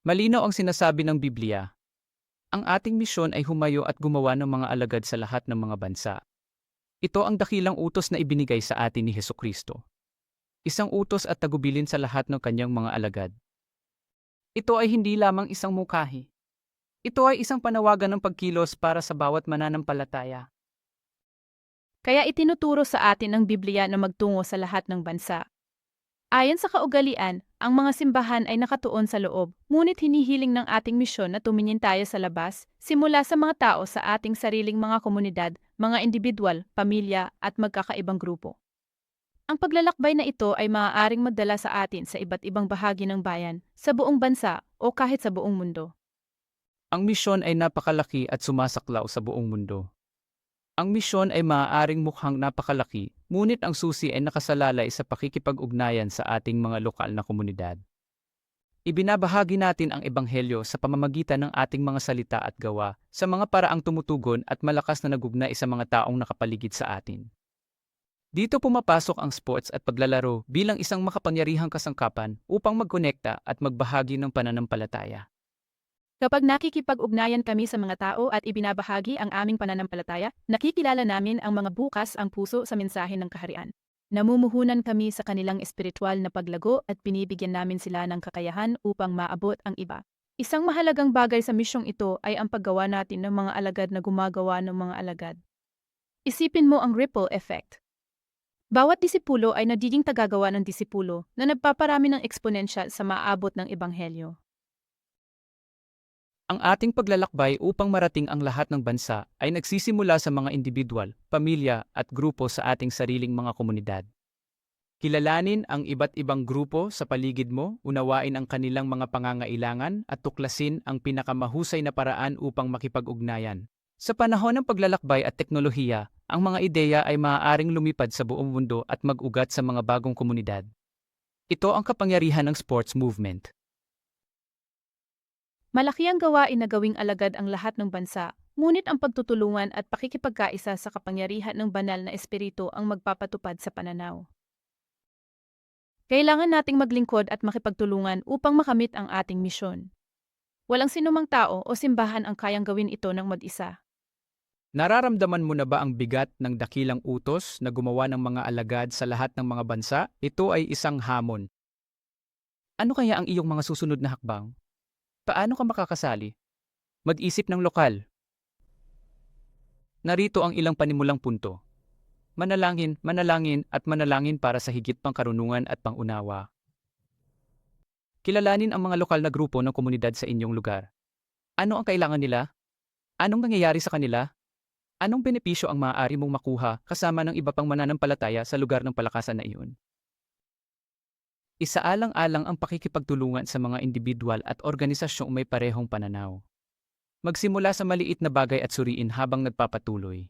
Malinaw ang sinasabi ng Biblia. Ang ating misyon ay humayo at gumawa ng mga alagad sa lahat ng mga bansa. Ito ang dakilang utos na ibinigay sa atin ni Hesukristo. Isang utos at tagubilin sa lahat ng kanyang mga alagad. Ito ay hindi lamang isang mungkahi. Ito ay isang panawagan ng pagkilos para sa bawat mananampalataya. Kaya itinuturo sa atin ng Biblia na magtungo sa lahat ng bansa. Ayon sa kaugalian, ang mga simbahan ay nakatuon sa loob, ngunit hinihiling ng ating misyon na tumingin tayo sa labas, simula sa mga tao sa ating sariling mga komunidad, mga individual, pamilya, at magkakaibang grupo. Ang paglalakbay na ito ay maaaring magdala sa atin sa iba't ibang bahagi ng bayan, sa buong bansa, o kahit sa buong mundo. Ang misyon ay napakalaki at sumasaklaw sa buong mundo. Ang misyon ay maaaring mukhang napakalaki, ngunit ang susi ay nakasalalay sa pakikipag-ugnayan sa ating mga lokal na komunidad. Ibinabahagi natin ang ebanghelyo sa pamamagitan ng ating mga salita at gawa, sa mga paraang tumutugon at malakas na nagugnay sa mga taong nakapaligid sa atin. Dito pumapasok ang sports at paglalaro bilang isang makapangyarihang kasangkapan upang magkonekta at magbahagi ng pananampalataya. Kapag nakikipag-ugnayan kami sa mga tao at ibinabahagi ang aming pananampalataya, nakikilala namin ang mga bukas ang puso sa mensahe ng kaharian. Namumuhunan kami sa kanilang espiritual na paglago at binibigyan namin sila ng kakayahan upang maabot ang iba. Isang mahalagang bagay sa misyong ito ay ang paggawa natin ng mga alagad na gumagawa ng mga alagad. Isipin mo ang ripple effect. Bawat disipulo ay nagiging tagagawa ng disipulo na nagpaparami ng eksponensyal sa maabot ng ebanghelyo. Ang ating paglalakbay upang marating ang lahat ng bansa ay nagsisimula sa mga individual, pamilya at grupo sa ating sariling mga komunidad. Kilalanin ang iba't ibang grupo sa paligid mo, unawain ang kanilang mga pangangailangan at tuklasin ang pinakamahusay na paraan upang makipag-ugnayan. Sa panahon ng paglalakbay at teknolohiya, ang mga ideya ay maaaring lumipad sa buong mundo at mag-ugat sa mga bagong komunidad. Ito ang kapangyarihan ng sports movement. Malaki ang gawain na gawing alagad ang lahat ng bansa, ngunit ang pagtutulungan at pakikipagkaisa sa kapangyarihan ng banal na espiritu ang magpapatupad sa pananaw. Kailangan nating maglingkod at makipagtulungan upang makamit ang ating misyon. Walang sinumang tao o simbahan ang kayang gawin ito ng mag-isa. Nararamdaman mo na ba ang bigat ng dakilang utos na gumawa ng mga alagad sa lahat ng mga bansa? Ito ay isang hamon. Ano kaya ang iyong mga susunod na hakbang? Paano ka makakasali? Mag-isip ng lokal. Narito ang ilang panimulang punto. Manalangin, manalangin at manalangin para sa higit pang karunungan at pangunawa. Kilalanin ang mga lokal na grupo ng komunidad sa inyong lugar. Ano ang kailangan nila? Anong nangyayari sa kanila? Anong benepisyo ang maaari mong makuha kasama ng iba pang mananampalataya sa lugar ng palakasan na iyon? Isaalang-alang ang pakikipagtulungan sa mga individual at organisasyong may parehong pananaw. Magsimula sa maliit na bagay at suriin habang nagpapatuloy.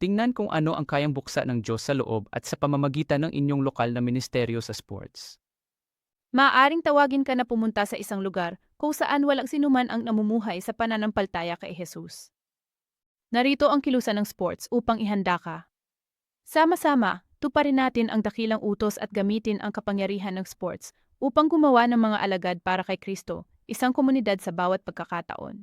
Tingnan kung ano ang kayang buksa ng Diyos sa loob at sa pamamagitan ng inyong lokal na ministeryo sa sports. Maaaring tawagin ka na pumunta sa isang lugar kung saan walang sinuman ang namumuhay sa pananampalataya kay Jesus. Narito ang kilusan ng sports upang ihanda ka. Sama-sama, tuparin natin ang dakilang utos at gamitin ang kapangyarihan ng sports upang gumawa ng mga alagad para kay Kristo, isang komunidad sa bawat pagkakataon.